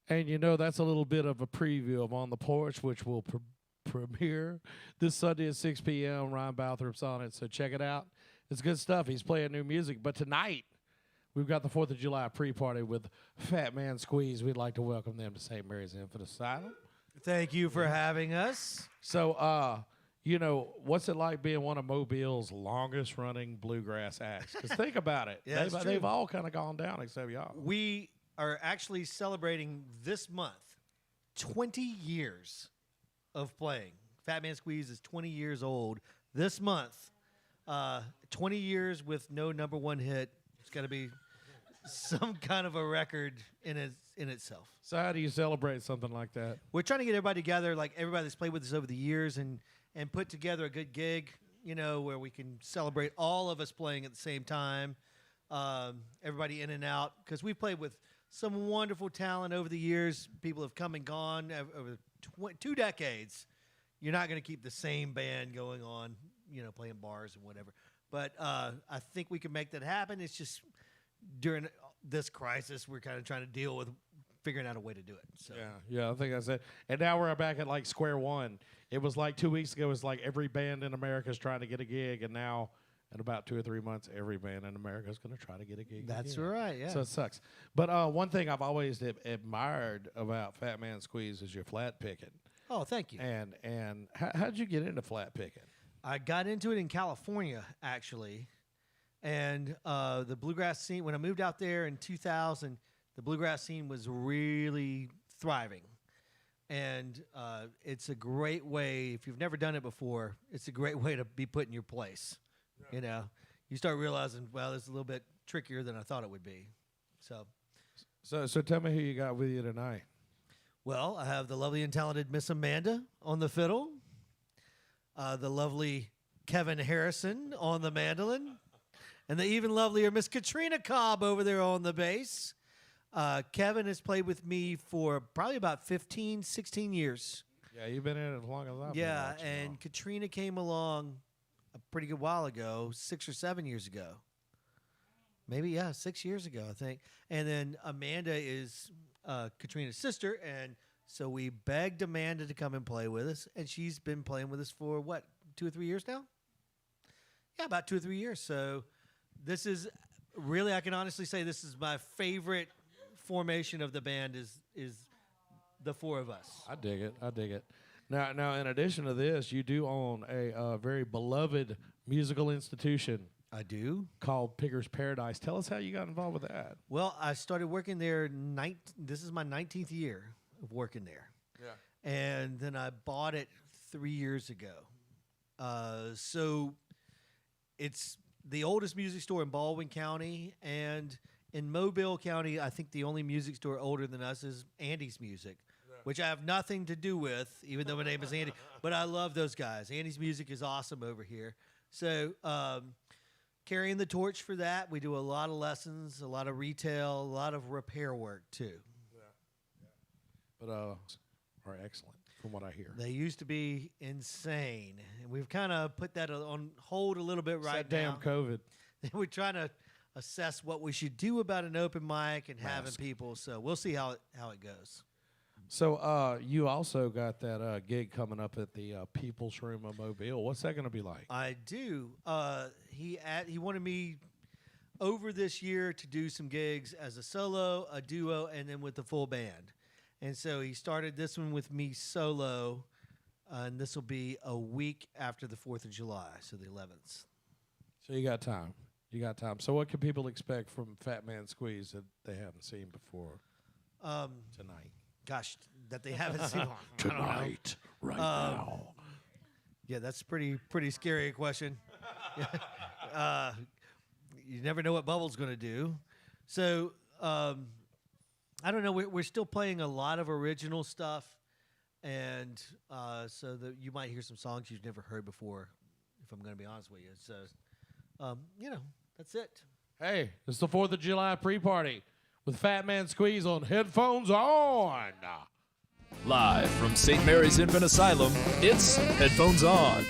And that's a little bit of a preview of On the Porch, which will premiere this Sunday at 6 p.m. Ryan Balthrop's on it, so check it out. It's good stuff. He's playing new music. But tonight, we've got the 4th of July pre-party with Fat Man Squeeze. We'd like to welcome them to St. Mary's Infant Asylum. Thank you for having us. So, what's it like being one of Mobile's longest-running bluegrass acts? Because think about it. Yeah, they've all kind of gone down except y'all. We are actually celebrating this month 20 years of playing. Fat Man Squeeze is 20 years old this month. 20 years with no number one hit. It's got to be some kind of a record in itself. So how do you celebrate something like that? We're trying to get everybody together, like everybody that's played with us over the years, and put together a good gig, where we can celebrate all of us playing at the same time. Everybody in and out, because we've played with some wonderful talent over the years. People have come and gone over 2 decades. You're not going to keep the same band going on, playing bars and whatever. But I think we can make that happen. It's just during this crisis, we're kind of trying to deal with figuring out a way to do it. So. Yeah, I think that's it. And now we're back at like square one. It was like 2 weeks ago, it was like every band in America is trying to get a gig, and now in about 2 or 3 months, every band in America is going to try to get a gig. That's again. right, yeah. So it sucks. But one thing I've always admired about Fat Man Squeeze is your flat picking. Oh, thank you. And how'd you get into flat picking? I got into it in California, actually. And the bluegrass scene, when I moved out there in 2000, the bluegrass scene was really thriving. And it's a great way, if you've never done it before, it's a great way to be put in your place. Yeah. You start realizing, well, it's a little bit trickier than I thought it would be. So tell me who you got with you tonight. Well, I have the lovely and talented Miss Amanda on the fiddle, the lovely Kevin Harrison on the mandolin, and the even lovelier Miss Katrina Cobb over there on the bass. Kevin has played with me for probably about 15, 16 years. Yeah, you've been in it as long as I've been. Yeah, watching and now. Katrina came along a pretty good while ago, 6 or 7 years ago. Maybe, 6 years ago, I think. And then Amanda is Katrina's sister, and so we begged Amanda to come and play with us, and she's been playing with us for, 2 or 3 years now? Yeah, about 2 or 3 years. So this is really, I can honestly say this is my favorite formation of the band is the four of us. I dig it. Now, in addition to this, you do own a very beloved musical institution. I do. Called Pigger's Paradise. Tell us how you got involved with that. Well, I started working there. This is my 19th year of working there. Yeah. And then I bought it 3 years ago. So it's the oldest music store in Baldwin County, and in Mobile County, I think the only music store older than us is Andy's Music, which I have nothing to do with, even though my name is Andy. But I love those guys. Andy's Music is awesome over here. So carrying the torch for that, we do a lot of lessons, a lot of retail, a lot of repair work too. But are excellent from what I hear. They used to be insane, and we've kind of put that on hold a little bit right now. Damn COVID. We're trying to assess what we should do about an open mic and having people. So we'll see how it goes. So you also got that gig coming up at the People's Room of Mobile. What's that going to be like? I do. He wanted me over this year to do some gigs as a solo, a duo, and then with the full band. And so he started this one with me solo, and this will be a week after the 4th of July, so the 11th. So you got time. So what can people expect from Fat Man Squeeze that they haven't seen before tonight? Gosh, that they haven't seen Tonight, right now. Yeah, that's a pretty scary question. You never know what Bubble's going to do. So I don't know. We're still playing a lot of original stuff, and so that you might hear some songs you've never heard before, if I'm going to be honest with you. So, that's it. Hey, it's the 4th of July pre-party with Fat Man Squeeze on Headphones On. Live from St. Mary's Infant Asylum, it's Headphones On.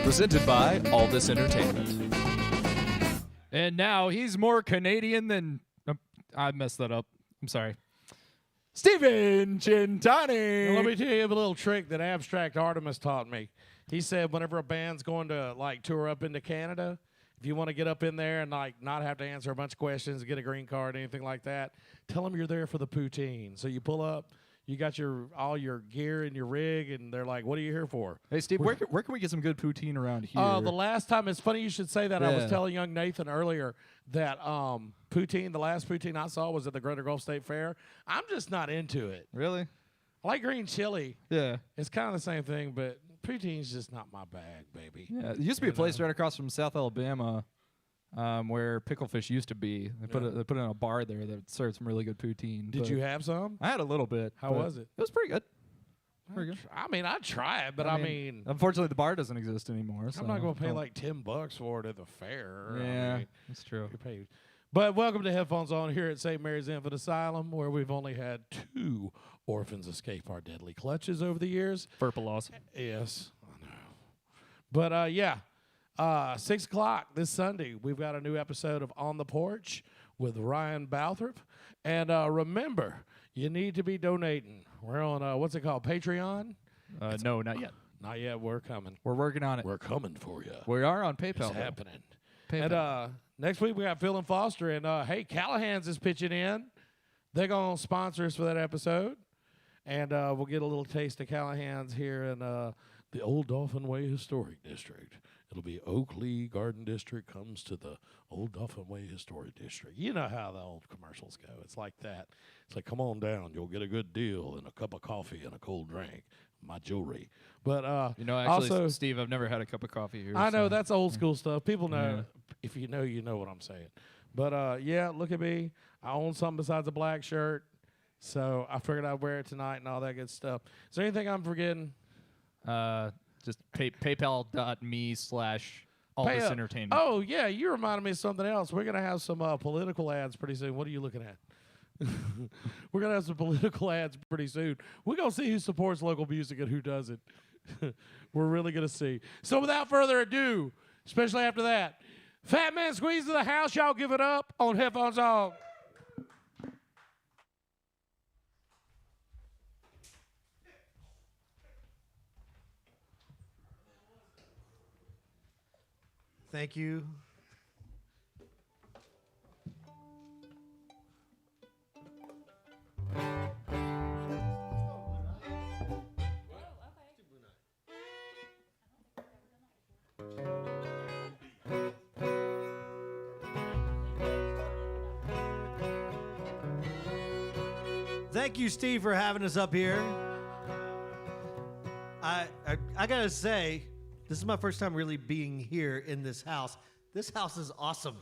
Presented by All This Entertainment. And now he's more Canadian than I messed that up. I'm sorry. Steven Chintani. Well, let me tell you a little trick that Abstract Artemis taught me. He said whenever a band's going to like tour up into Canada, if you want to get up in there and like not have to answer a bunch of questions, get a green card, anything like that, tell them you're there for the poutine. So you pull up, you got all your gear and your rig, and they're like, "What are you here for?" Hey, Steve, where can we get some good poutine around here? The last time, it's funny you should say that. I was telling young Nathan earlier that poutine, the last poutine I saw was at the Greater Gulf State Fair. I'm just not into it. Really? I like green chili. Yeah. It's kind of the same thing, but poutine's just not my bag, baby. Yeah. There used to be a place right across from South Alabama where Picklefish used to be. They put in a bar there that served some really good poutine. Did you have some? I had a little bit. How was it? It was pretty good. Pretty good. I mean, I'd try it, but I mean unfortunately, the bar doesn't exist anymore. So I'm not going to pay like $10 for it at the fair. Yeah, I mean, that's true. But welcome to Headphones On here at St. Mary's Infant Asylum, where we've only had 2 orphans escape our deadly clutches over the years. Furpa laws. Yes, I know. But yeah, 6 o'clock this Sunday, we've got a new episode of On the Porch with Ryan Balthrop. And remember, you need to be donating. We're on, what's it called, Patreon? No, not yet. Not yet. We're coming. We're working on it. We're coming for you. We are on PayPal. It's happening. PayPal. And next week we got Phil and Foster. And, hey, Callahan's is pitching in. They're going to sponsor us for that episode. And we'll get a little taste of Callahan's here in the Old Dolphin Way Historic District. It'll be Oakley Garden District comes to the Old Dolphin Way Historic District. You know how the old commercials go. It's like that. It's like, come on down. You'll get a good deal and a cup of coffee and a cold drink. My jewelry. But actually, also, Steve, I've never had a cup of coffee here. I know that's old school stuff. People know. If you know, you know what I'm saying. But yeah, look at me. I own something besides a black shirt, so I figured I'd wear it tonight and all that good stuff. Is there anything I'm forgetting? Just paypal.me/all this entertainment. Oh yeah, you reminded me of something else. We're gonna have some political ads pretty soon. What are you looking at? We're gonna have some political ads pretty soon. We're gonna see who supports local music and who doesn't. We're really gonna see. So without further ado, especially after that, Fat Man Squeeze to the house. Y'all give it up on Headphones On. Thank you. Thank you, Steve, for having us up here. I gotta say, this is my first time really being here in this house. This house is awesome.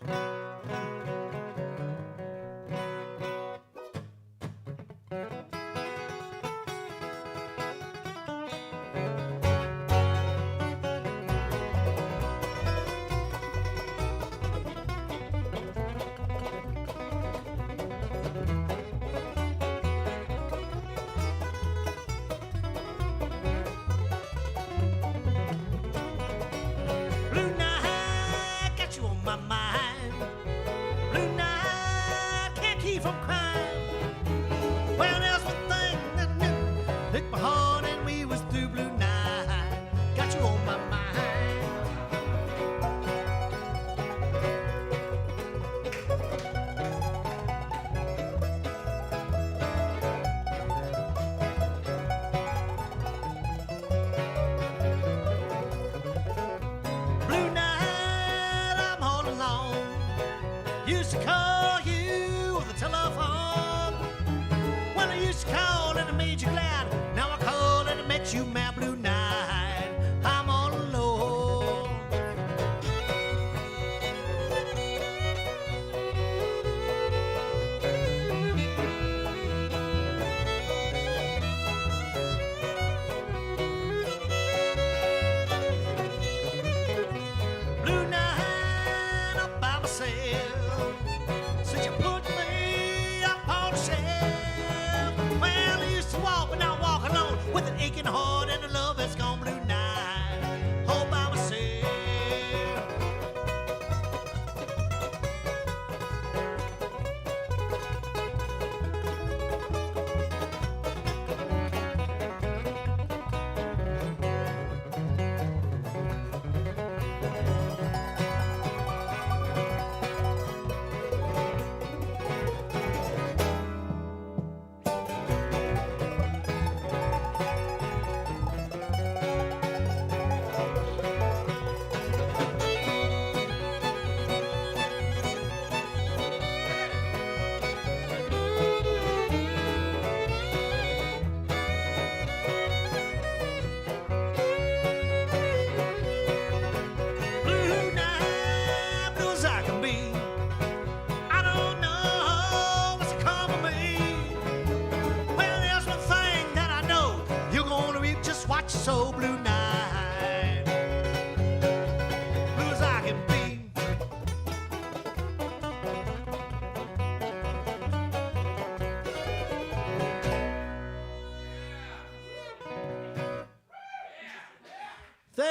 Used to call you on the telephone. When I used to call and it made you glad. Now I call and it makes you mad. Blue night, I'm all alone. Blue night, all by myself. Since you put me up on the shelf. Well, I used to walk, but now I walk alone with an aching heart and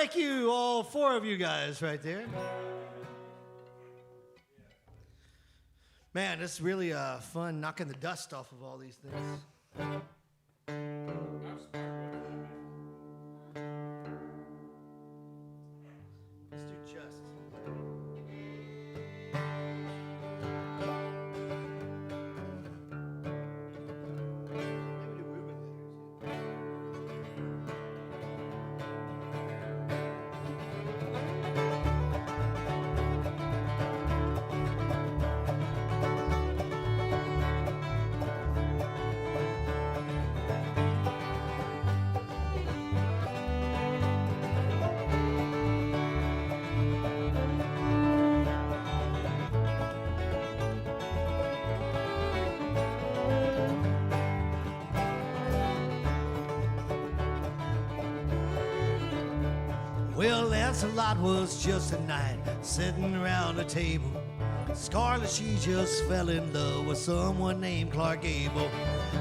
thank you, all four of you guys right there. Man, it's really fun knocking the dust off of all these things. Let's do just. Maybe do Ruben later. Well, Lancelot was just a knight sitting around a table. Scarlet, she just fell in love with someone named Clark Gable.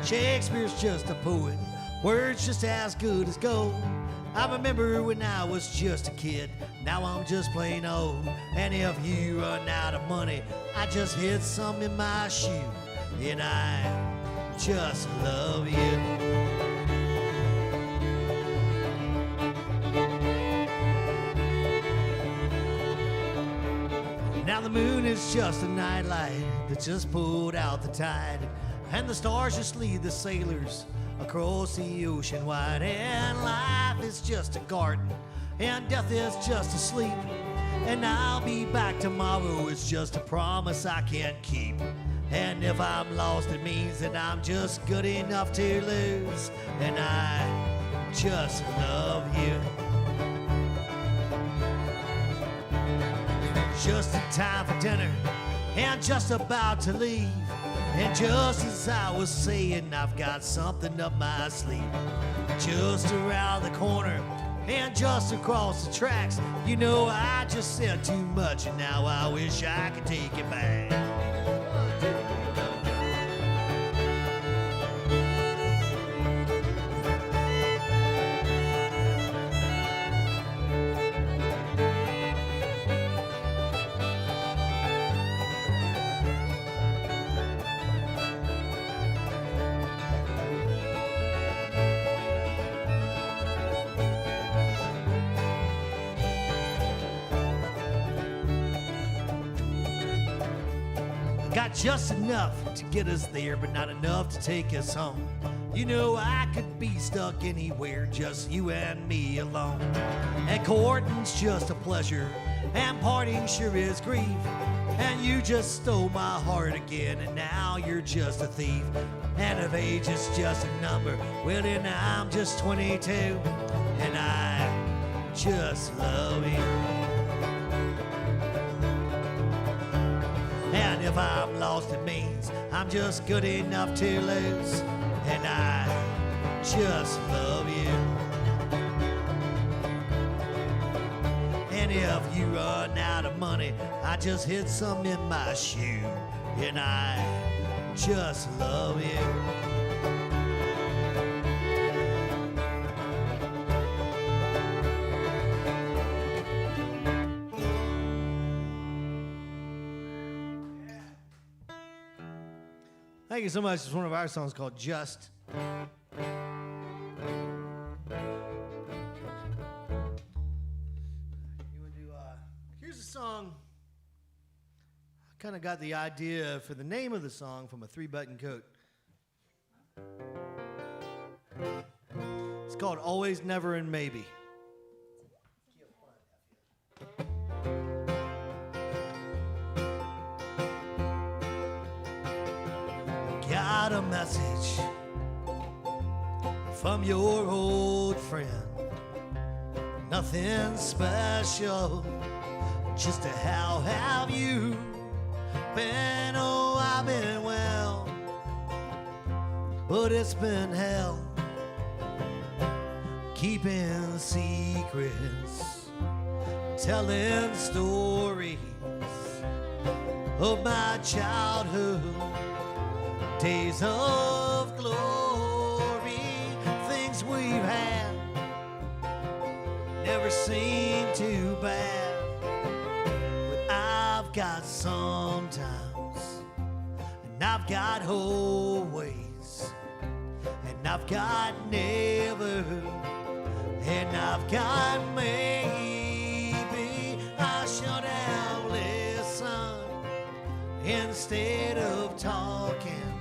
Shakespeare's just a poet, words just as good as gold. I remember when I was just a kid, now I'm just plain old. And if you run out of money, I just hid some in my shoe. And I just love you. Now the moon is just a nightlight that just pulled out the tide, and the stars just lead the sailors across the ocean wide. And life is just a garden, and death is just a sleep. And I'll be back tomorrow, it's just a promise I can't keep. And if I'm lost, it means that I'm just good enough to lose. And I just love you. Just in time for dinner, and just about to leave. And just as I was saying, I've got something up my sleeve. Just around the corner, and just across the tracks. You know, I just said too much, and now I wish I could take it back. Got just enough to get us there, but not enough to take us home. You know, I could be stuck anywhere, just you and me alone. And courting's just a pleasure, and parting sure is grief. And you just stole my heart again, and now you're just a thief. And if age is just a number, well then I'm just 22, and I just love you. And if I'm lost, it means I'm just good enough to lose. And I just love you. And if you run out of money, I just hid some in my shoe. And I just love you. Thank you so much. It's one of our songs called Just. You want to do, here's a song. I kind of got the idea for the name of the song from a 3-button coat. It's called Always, Never, and Maybe. Got a message from your old friend. Nothing special, just how have you been? Oh, I've been well, but it's been hell keeping secrets, telling stories of my childhood. Days of glory, things we've had, never seem too bad, but I've got sometimes, and I've got always, and I've got never, and I've got maybe. I should have listened instead of talking,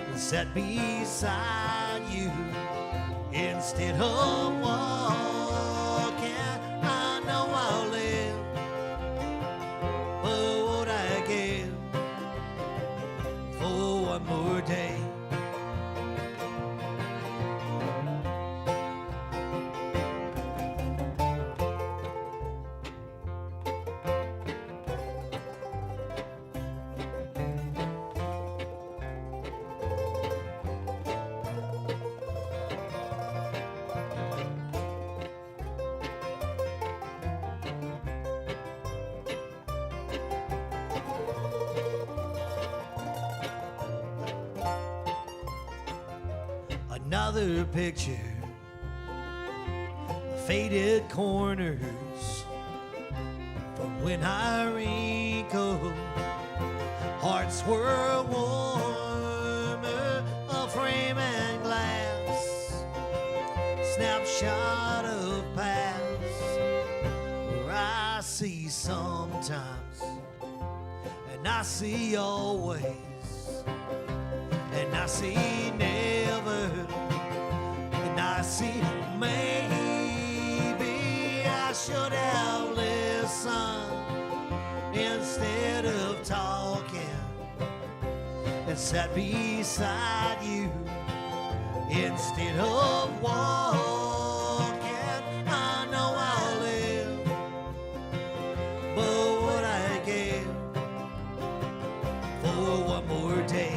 and sat beside you instead of walking. I know I'll live, but what I give for one more day. Another picture, faded corners from when I wrinkled. Hearts were warmer, a frame and glass, snapshot of past, where I see sometimes, and I see always, and I see never, and I see maybe. I should have listened instead of talking, and sat beside you instead of walking. I know I'll live, but what I gave for one more day.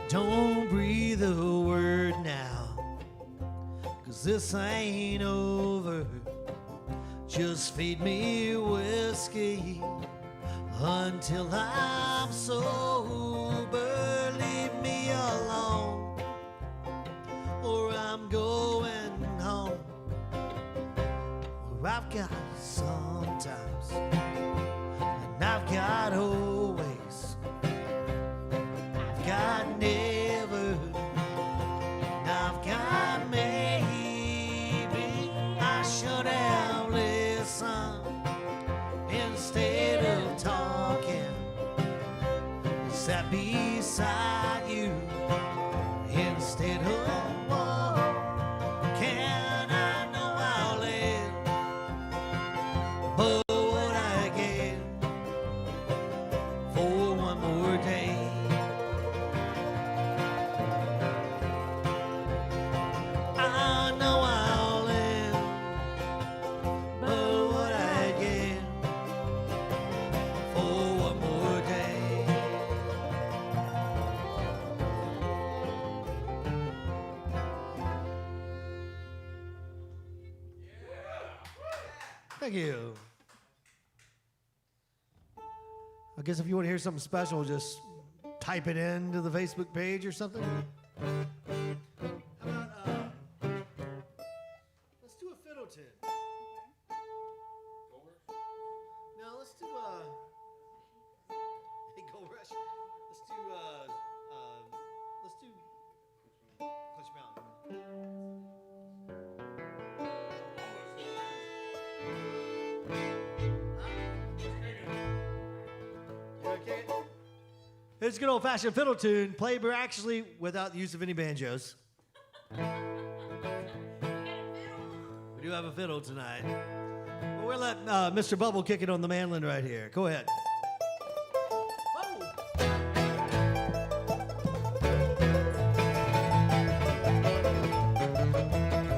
Don't breathe a word now, 'cause this ain't over. Just feed me whiskey until I'm sober. Leave me alone, or I'm going home, where I've got sometimes, and I've got always, I've got never, and I've got maybe. I should have listened instead of talking, sat beside you instead of walking. I know I'll live, but what I gave for one more day. I know I'll live, but what I gave for one more day. Thank you. I guess if you want to hear something special, just type it into the Facebook page or something. How about, let's do a fiddle tune. No, let's do hey, Gold Rush. Let's do Clutch Mountain. You okay? It's a good old-fashioned fiddle tune, played actually without the use of any banjos. We do have a fiddle tonight. Well, we'll let Mr. Bubble kick it on the mandolin right here. Go ahead. Oh.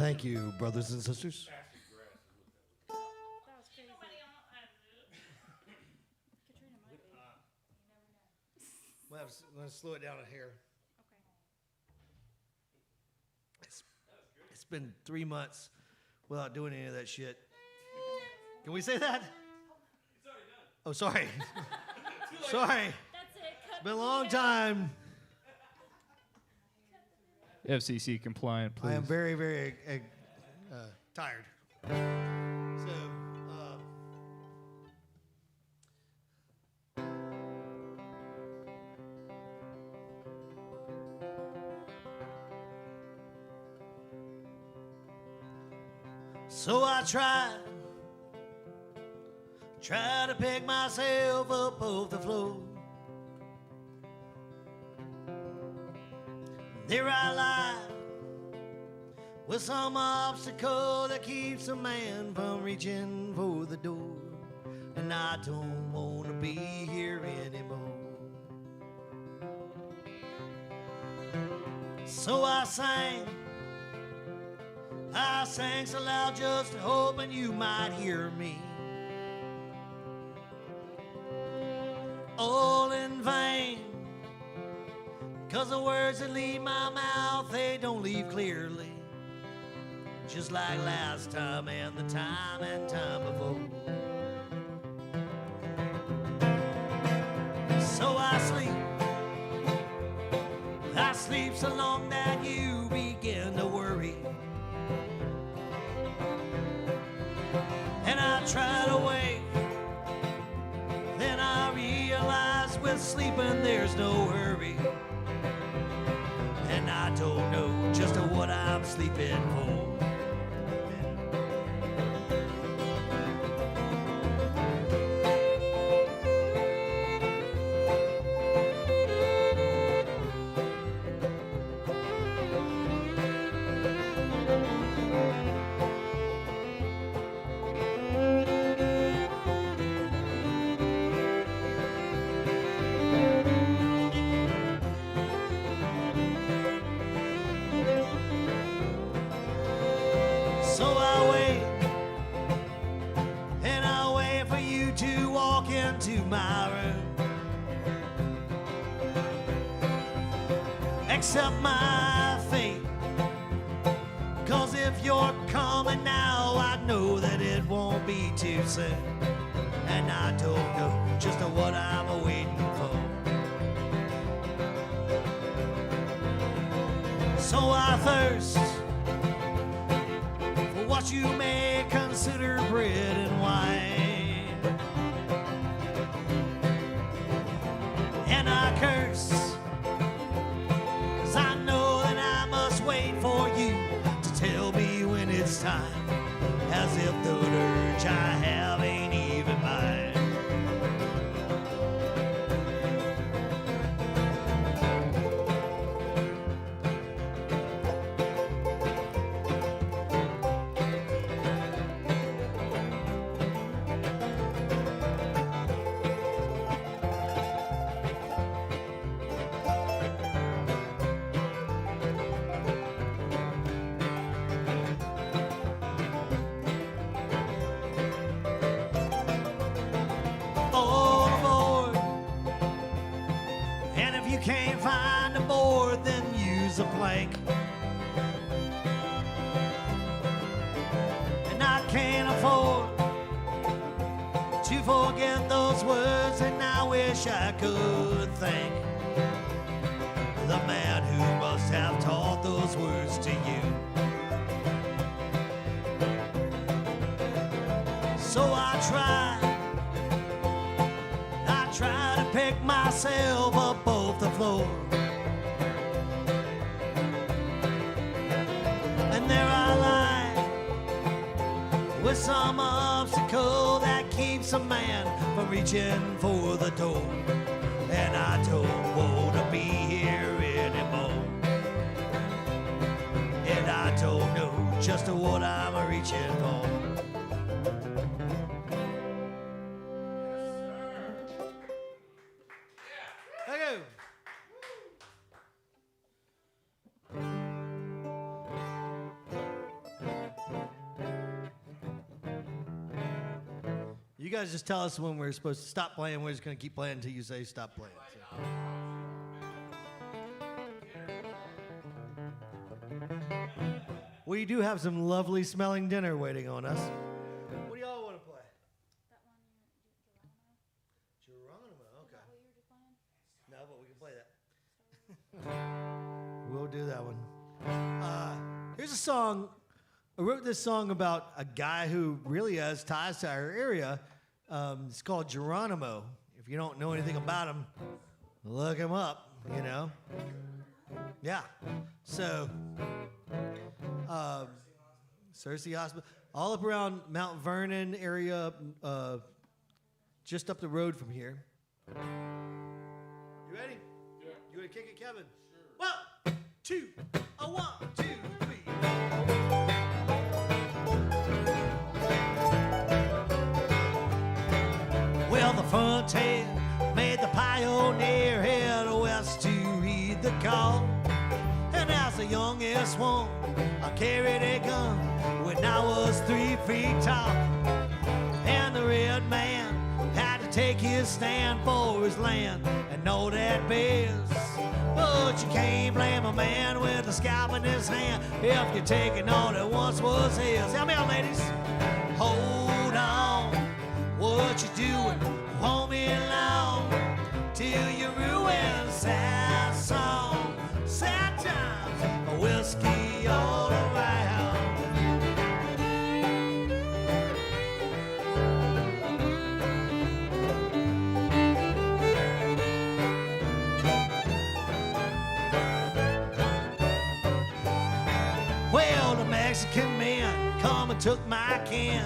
Thank you, brothers and sisters. We'll let's slow it down here. It's been 3 months without doing any of that shit. Can we say that? Oh, sorry. Sorry. It's been a long time. FCC compliant, please. I am very, very tired. So, so I try to pick myself up off the floor. There I lie with some obstacle that keeps a man from reaching for the door. And I don't want to be here anymore. So I sang so loud just hoping you might hear me. All in vain, 'cause the words that leave my mouth, they don't leave clearly, just like last time and the time and time before. So I sleep so long that you begin to worry. And I try to wake, then I realize with sleeping there's no hurry. And I don't know just what I'm sleeping for. So I wait, and I wait for you to walk into my room. Accept my fate, 'cause if you're coming now, I know that it won't be too soon. And I don't know just what I'm waiting for. So I thirst for what you may consider bread and wine. And I curse, 'cause I know that I must wait for you to tell me when it's time, as if the urge I have ain't even mine. All aboard. And if you can't find a board, then use a plank. And I can't afford to forget those words, and I wish I could thank the man who must have taught those words to you. So I try to pick myself up off the floor. And there I lie with some obstacle that keeps a man from reaching for the door. And I don't want to be here anymore. And I don't know just what I'm reaching for. Thank you. You guys just tell us when we're supposed to stop playing. We're just going to keep playing until you say stop playing. So. We do have some lovely smelling dinner waiting on us. What do y'all want to play? That one, Geronimo, okay. what you were just playing? No, but we can play that. We'll do that one. Here's a song. I wrote this song about a guy who really has ties to our area. It's called Geronimo. If you don't know anything about him, look him up, you know. Yeah. So, Cersei Hospital, all up around Mount Vernon area, just up the road from here. You ready? Yeah. You want to kick it, Kevin? Sure. 1, 2, 1, 2, 3. Well, the frontier made the pioneer head west to read the call. And as the youngest one, I carried a gun when I was 3 feet tall. And the red man had to take his stand for his land and know that best. But you can't blame a man with a scalp in his hand if you're taking all that once was his. Help me out, ladies. Hold on, what you doing? Hold me along till you ruin sad song, sad times, whiskey all around. Well, the Mexican men come and took my kin,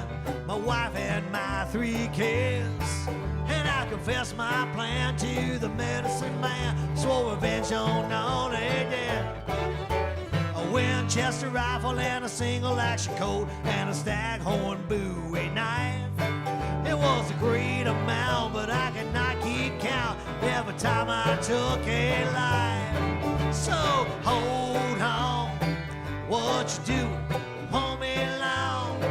my wife and my 3 kids. And I confessed my plan to the medicine man, swore revenge on all they did. A Winchester rifle and a single action Colt and a staghorn Bowie knife. It was a great amount, but I could not keep count every time I took a life. So hold on, what you doing? Hold me along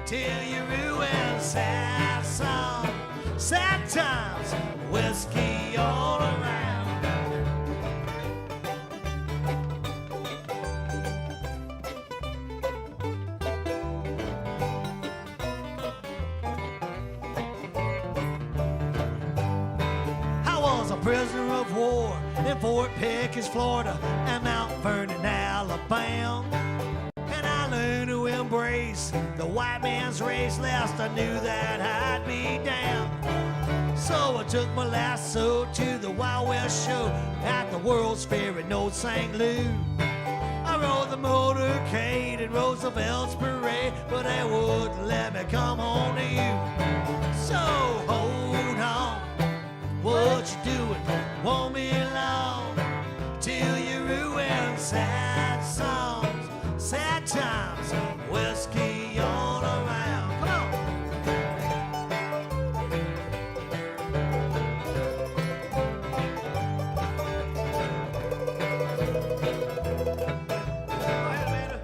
till you ruin sad song, sad times, whiskey all around. I was a prisoner of war in Fort Pickens, Florida, and Mount Vernon, Alabama. And I learned to embrace the white man's race, lest I knew that I'd be damned. So I took my lasso to the Wild West show at the World's Fair in Old St. Louis. I rode the motorcade in Roosevelt's parade, but they wouldn't let me come home to you. So hold on, what you doing? Won't be long till you ruin sad songs, sad times, whiskey all around. Come on. Go ahead, Amanda.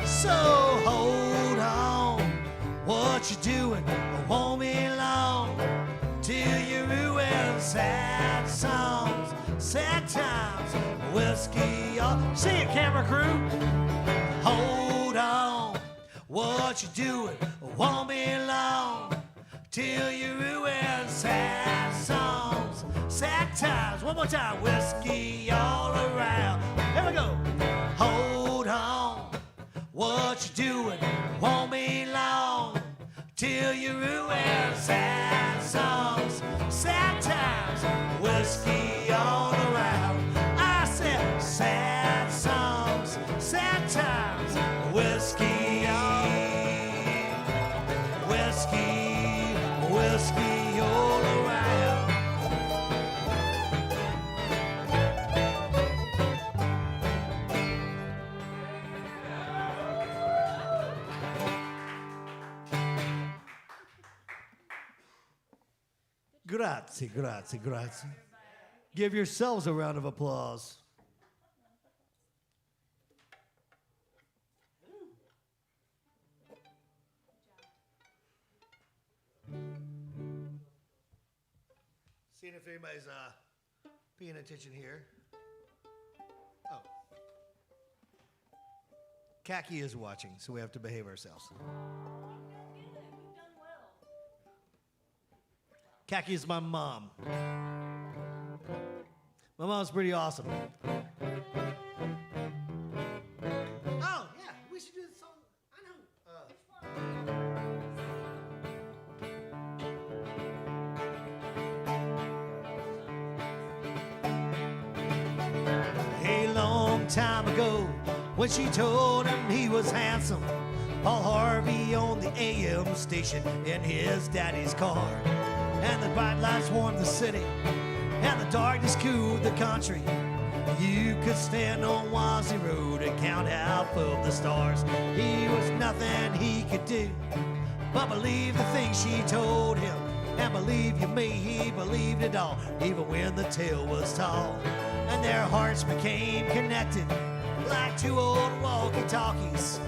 So hold on, what you doing? Won't be long till you ruin sad songs, sad times, whiskey. See it, camera crew. Hold on, what you doing? Won't be long till you ruin sad songs, sad times. One more time, whiskey all around. Here we go. Hold on, what you doing? Won't be long till you ruin sad songs, sad times, whiskey all around. I said sad songs, sad times, whiskey, whiskey, whiskey all around. Grazie, grazie, grazie. Give yourselves a round of applause. Seeing if anybody's paying attention here. Oh. Khaki is watching, so we have to behave ourselves. Khaki is my mom. My mom's pretty awesome. Oh, yeah, we should do the song. I know. A long time ago, when she told him he was handsome, Paul Harvey on the AM station in his daddy's car. And the bright lights warmed the city, and the darkness cooled the country. You could stand on Wazzy Road and count how full the stars. He was nothing he could do but believe the things she told him. And believe you me, he believed it all, even when the tale was tall. And their hearts became connected like two old walkie-talkies.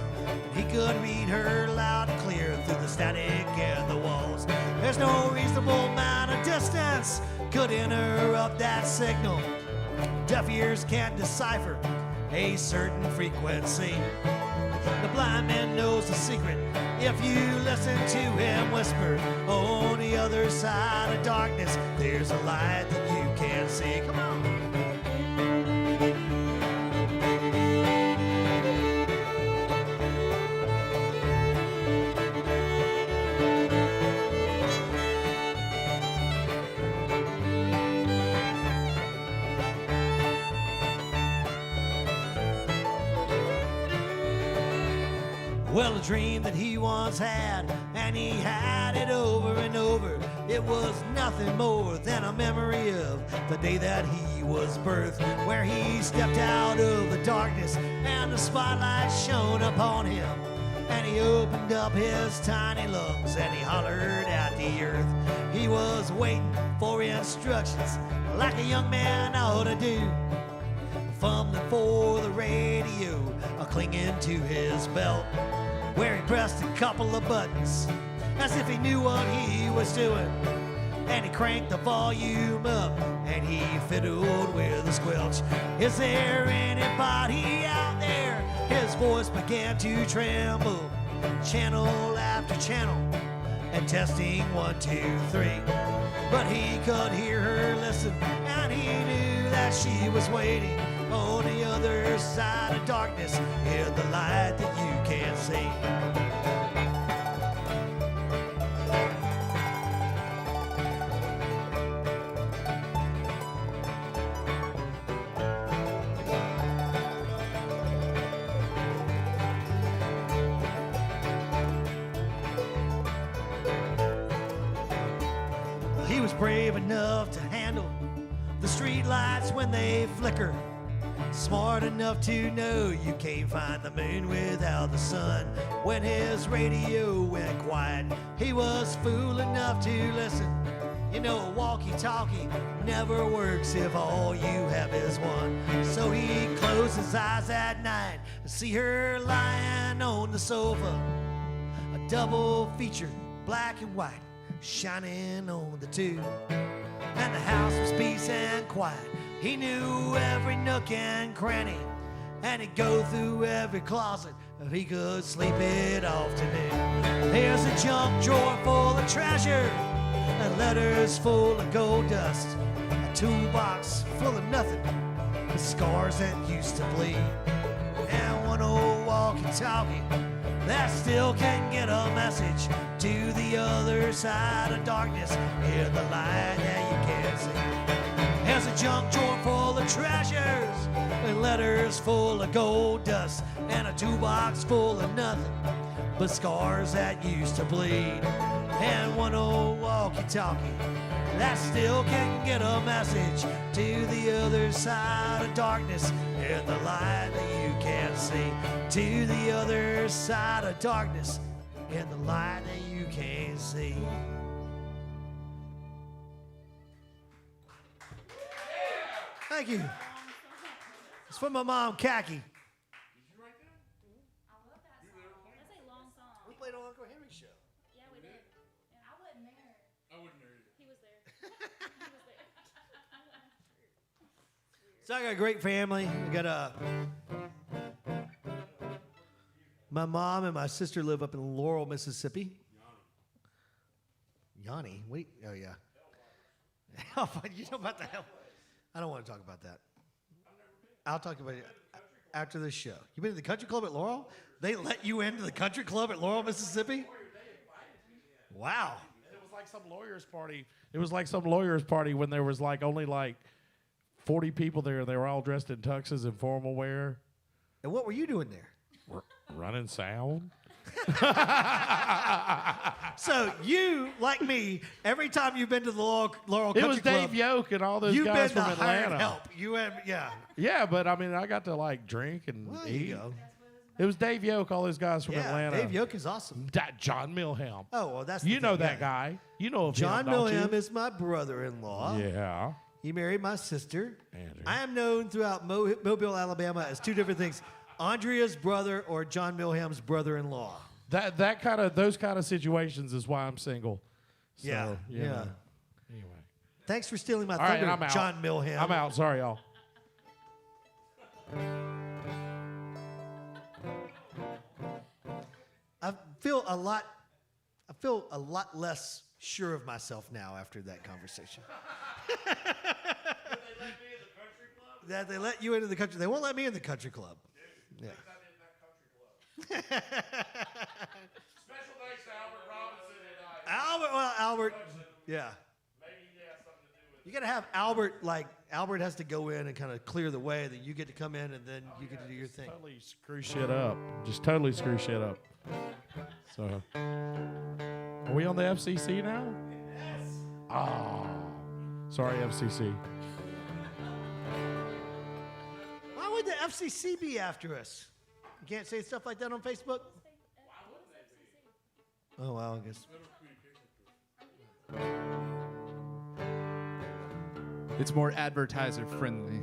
He could read her loud and clear through the static in the walls. There's no reasonable amount of distance could interrupt that signal. Deaf ears can't decipher a certain frequency. The blind man knows the secret if you listen to him whisper. On the other side of darkness, there's a light that you can't see. Come on. Well, a dream that he once had, and he had it over and over. It was nothing more than a memory of the day that he was birthed, where he stepped out of the darkness and the spotlight shone upon him. And he opened up his tiny lungs and he hollered at the earth. He was waiting for instructions like a young man ought to do, fumbling for the radio, clinging to his belt, where he pressed a couple of buttons as if he knew what he was doing. And he cranked the volume up and he fiddled with a squelch. Is there anybody out there? His voice began to tremble, channel after channel, and testing 1, 2, 3. But he could hear her listen, and he knew that she was waiting on the other side of darkness in the light that you can't see. He was brave enough to handle the street lights when they flicker, smart enough to know you can't find the moon without the sun. When his radio went quiet, he was fool enough to listen. You know, a walkie-talkie never works if all you have is one. So he closed his eyes at night and see her lying on the sofa, a double feature, black and white, shining on the tube. And the house was peace and quiet. He knew every nook and cranny, and he'd go through every closet if he could sleep it off to noon. There's a junk drawer full of treasure, and letters full of gold dust, a toolbox full of nothing but scars that used to bleed, and one old walkie-talkie that still can get a message to the other side of darkness in the light that you can't see. There's a junk drawer full of treasures and letters full of gold dust, and a toolbox full of nothing but scars that used to bleed, and one old walkie-talkie that still can get a message to the other side of darkness in the light that you can't see. To the other side of darkness in the light that you can't see. Thank you. It's from my mom, Khaki. I love that song. That's a long song. We played on Uncle Henry's show. Yeah, we did. Yeah. I wasn't there. I wouldn't know either. He was there. He was there. So I got a great family. I got my mom and my sister live up in Laurel, Mississippi. Yanni? Wait. Oh, yeah. You know about the hell? I don't want to talk about that. I'll talk about it after this show. You been to the country club at Laurel? They let you into the country club at Laurel, Mississippi? Wow. It was like some lawyer's party. It was like some lawyer's party when there was like only like 40 people there. They were all dressed in tuxes and formal wear. And what were you doing there? Running sound. So you, like me, every time you've been to the Laurel It Country was Club, Dave Yoke and all those you've guys been from the hired Atlanta. help. You have, yeah. Yeah, but I mean, I got to like drink and Well, there eat. you go. It was Dave Yoke, all those guys from Yeah, Atlanta. Dave Yoke is awesome. John Milham. Oh, well, that's You the know thing, that yeah. guy. You know of John him, don't Milham you? is my brother-in-law. Yeah. He married my sister. Andrew. I am known throughout Mobile, Alabama as two different things: Andrea's brother or John Milham's brother-in-law. Those kind of situations is why I'm single. So, Yeah, you yeah. know. Anyway. Thanks for stealing my All right, thunder, and I'm out. John Milham. I'm out. Sorry, y'all. I feel a lot less sure of myself now after that conversation. That they let you into the country. They won't let me in the country club. Yeah. Special thanks to Albert Robinson and Albert. Yeah. maybe he has something to do with You got to have Albert. Like Albert has to go in and kind of clear the way. Then you get to come in, and then you get to do your thing. Totally screw shit up. Just totally screw shit up. So, are we on the FCC now? Yes. Ah, sorry, FCC. Why would the FCC be after us? You can't say stuff like that on Facebook. Oh well, I guess. It's more advertiser friendly.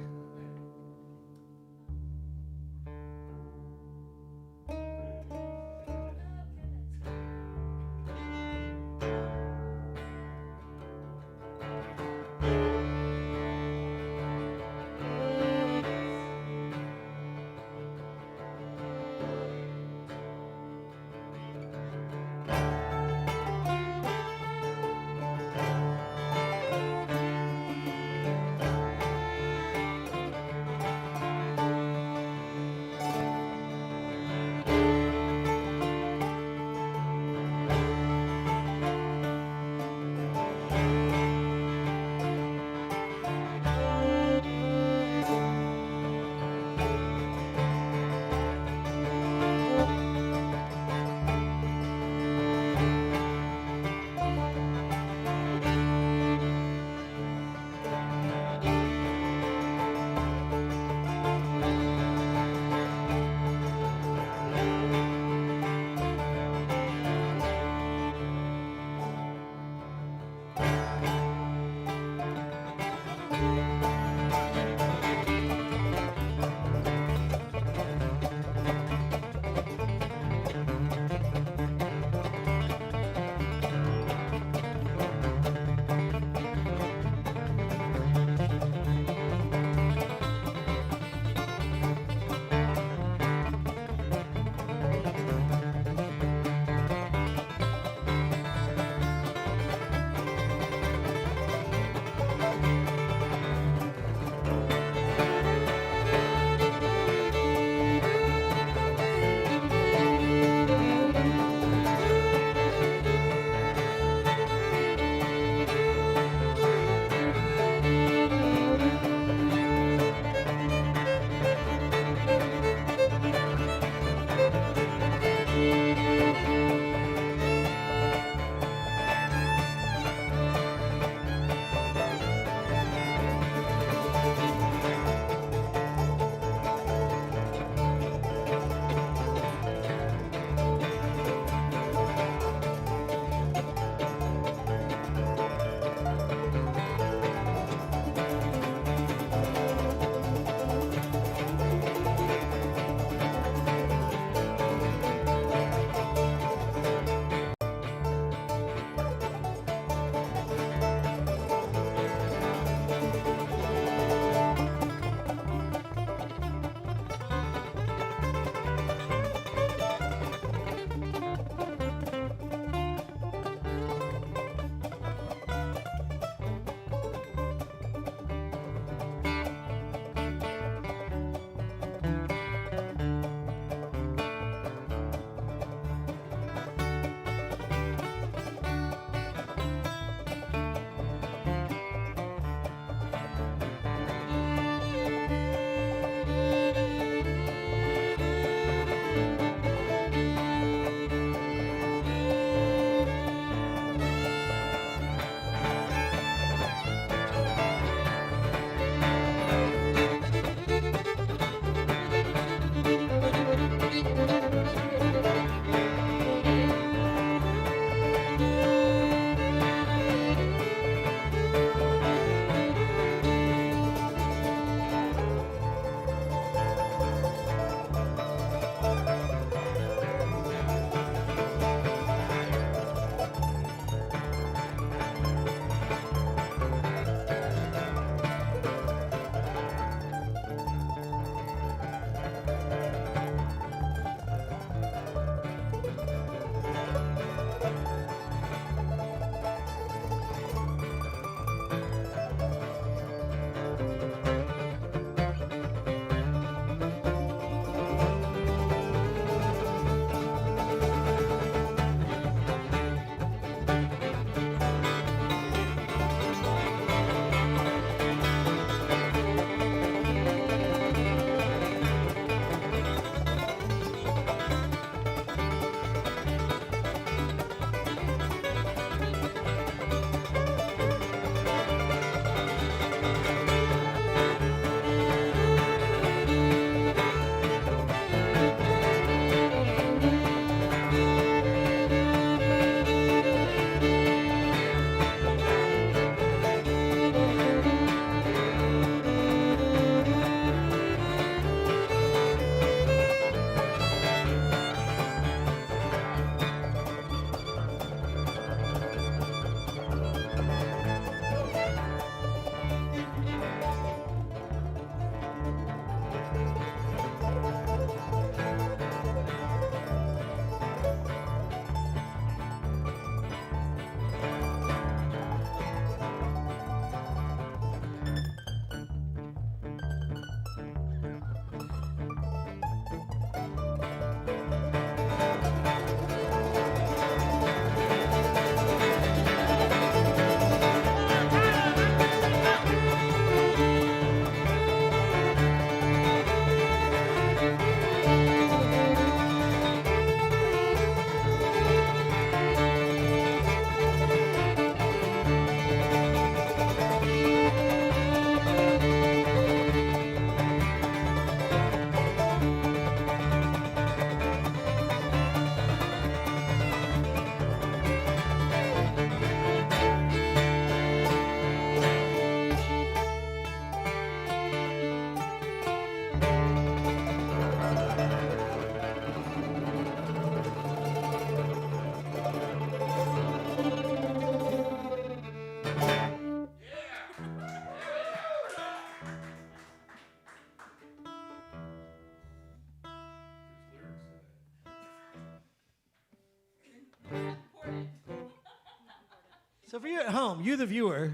So for you at home, you the viewer,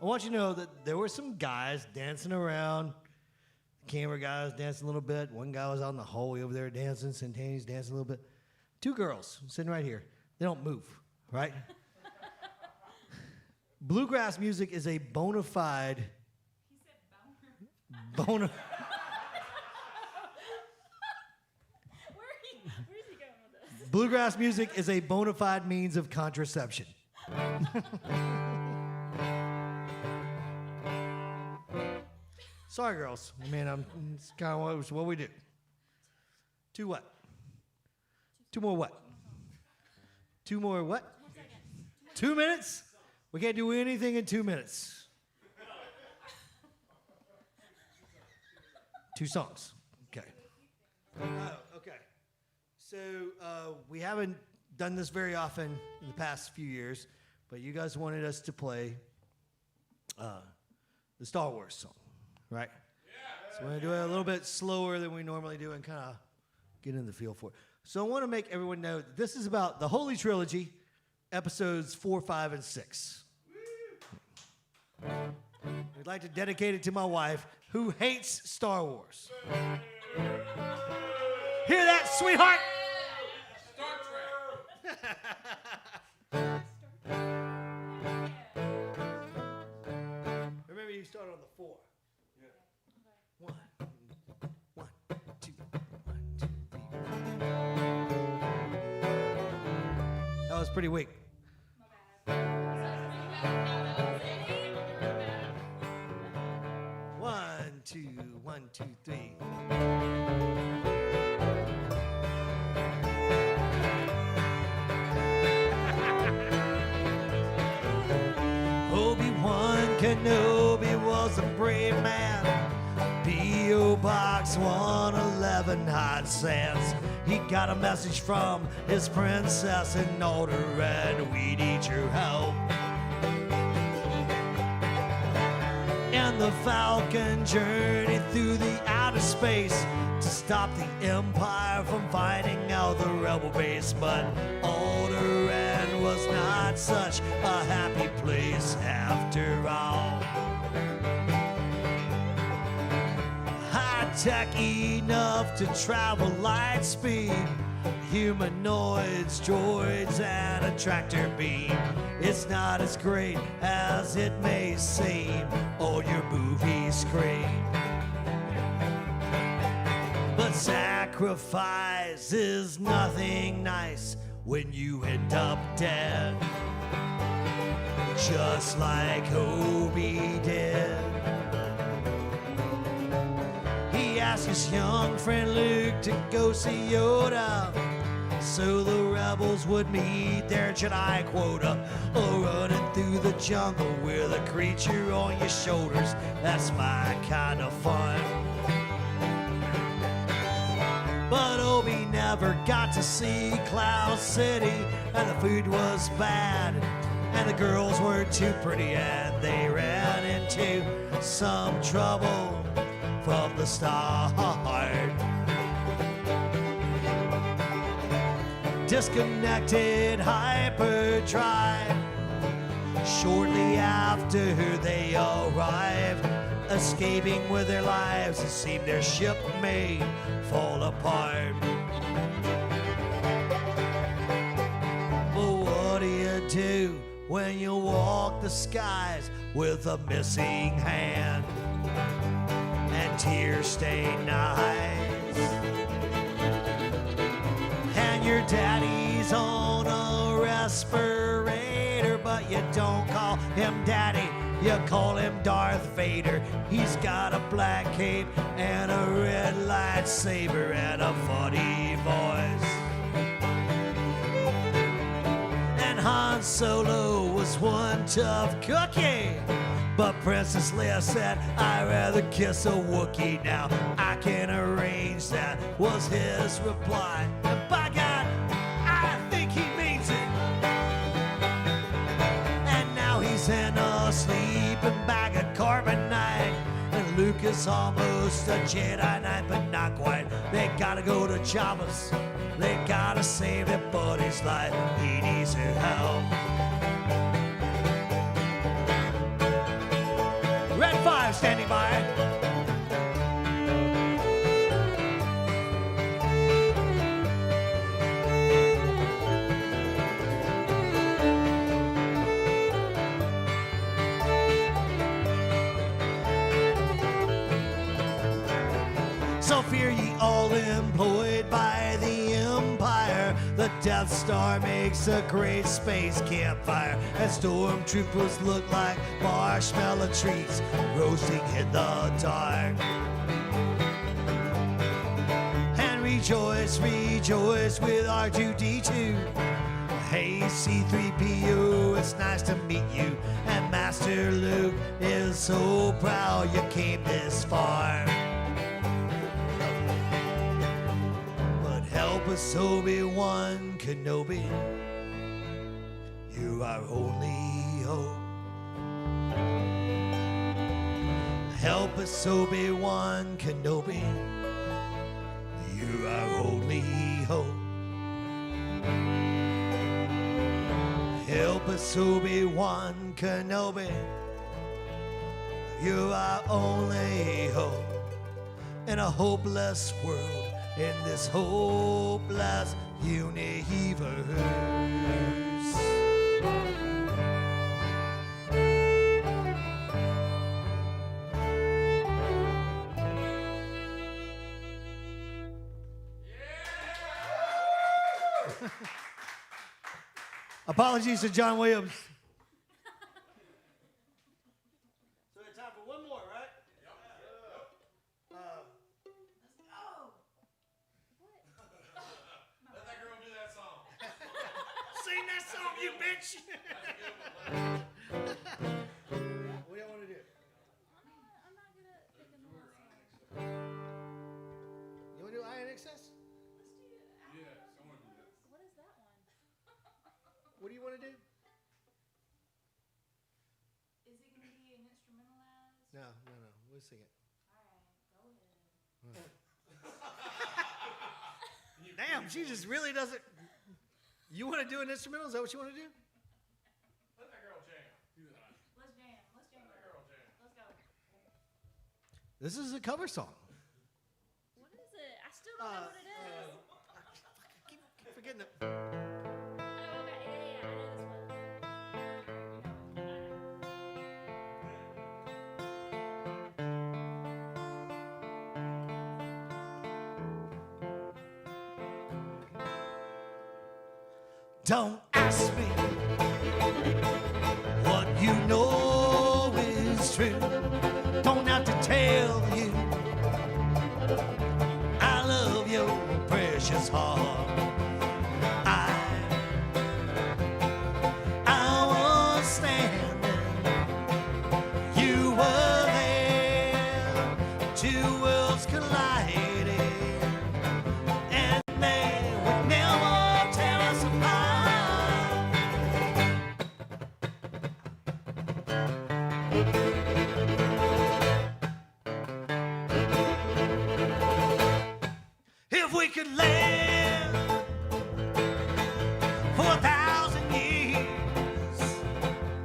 I want you to know that there were some guys dancing around. The camera guy was dancing a little bit. One guy was out in the hallway over there dancing. Santani's dancing a little bit. 2 girls sitting right here. They don't move, right? Bluegrass music is a bona fide. He said boner. Bona. Where is he going with this? Bluegrass music is a bona fide means of contraception. Sorry, girls. I mean, it's kind of what we do. 2 what? 2 more what? 2 more what? 2 minutes? We can't do anything in 2 minutes. 2 songs. Okay. Okay. So we haven't done this very often in the past few years, but you guys wanted us to play the Star Wars song, right? Yeah. So we're going to do it a little bit slower than we normally do and kind of get in the feel for it. So I want to make everyone know that this is about the Holy Trilogy, episodes 4, 5, and 6. We'd like to dedicate it to my wife, who hates Star Wars. Hear that, sweetheart? Star Trek. Remember, you start on the 4. Yeah. 1, 1, 2, 1, 2, 3. That was pretty weak. One, two, 1, 2, 3. Obi-Wan Kenobi was a brave man. P.O. Box 111 Hot Sands. He got a message from his princess in order, and we need your help. And the Falcon journeyed through the outer space to stop the Empire from finding out the rebel base. But Alderaan was not such a happy place after all. High-tech enough to travel light speed, humanoids, droids, and a tractor beam. It's not as great as it may seem on your movie screen. But sacrifice is nothing nice when you end up dead, just like Obi did. He asked his young friend Luke to go see Yoda, so the rebels would meet their Jedi quota. Running through the jungle with a creature on your shoulders, that's my kind of fun. But Obi never got to see Cloud City, and the food was bad, and the girls were too pretty, and they ran into some trouble from the start. Disconnected hyperdrive shortly after they arrived, escaping with their lives. It seemed their ship may fall apart. But what do you do when you walk the skies with a missing hand and tear-stained eyes, and your daddy's on a respirator, but you don't call him daddy, you call him Darth Vader. He's got a black cape and a red lightsaber and a funny voice. And Han Solo was one tough cookie, but Princess Leia said, I'd rather kiss a Wookiee now. I can arrange that, was his reply. And by God, I think he means it. And now he's in a sleeping bag of carbonite. And Luke is almost a Jedi Knight, but not quite. They gotta go to Jabba's. They gotta save their buddy's life. He needs their help. standing by. So fear ye all employed by the Empire. The Death Star makes a great space campfire, and stormtroopers look like marshmallow trees roasting in the dark. And rejoice, rejoice with R2-D2. Hey C-3PO, it's nice to meet you. And Master Luke is so proud you came this far. Help us, Obi-Wan Kenobi. You are only hope. Help us, Obi-Wan Kenobi. You are only hope. Help us, Obi-Wan Kenobi. You are only hope in a hopeless world. In this hopeless universe. Apologies to John Williams. So we have time for one more, right? Let that girl do that song. Sing that song, you bitch! What do y'all want to do? I'm not good at picking the last one. You want to do Iron Excess? Let's do it. Yes, I want to do that. What is that one? What do you want to do? Is it going to be an instrumentalized? No. We'll sing it. All right, go ahead. Damn, she just really doesn't. You want to do an instrumental? Is that what you want to do? Let that girl jam. Let's jam. Let's jam. Let's go. This is a cover song. What is it? I still don't know what it is. Keep forgetting it. Oh, okay. Yeah, I know this one. Don't ask me what you know is true. Don't have to tell you I love your precious heart. I was standing, you were there, two worlds colliding, and they would never tear us apart. If we could live for 1,000 years,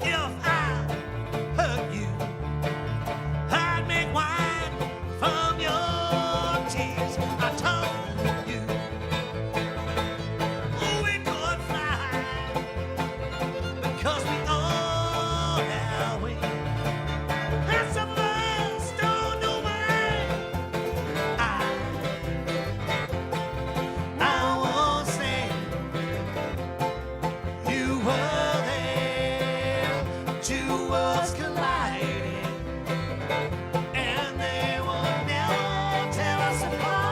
if I hurt you, I'd make wine from your tears. I told you we could fly because we all have wings, and some of us don't know why. I won't stand. You were there, two worlds colliding, and they will never tear us apart.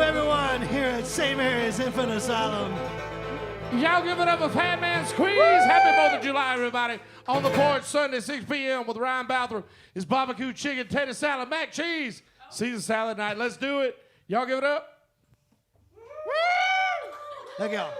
everyone here at St. Mary's Infant Asylum. Y'all give it up a Fat Man Squeeze. Happy 4th of July, everybody. On the porch, Sunday, 6 p.m. with Ryan Balthrop. It's barbecue chicken, tater salad, mac cheese, Caesar salad night. Let's do it. Y'all give it up. Thank y'all.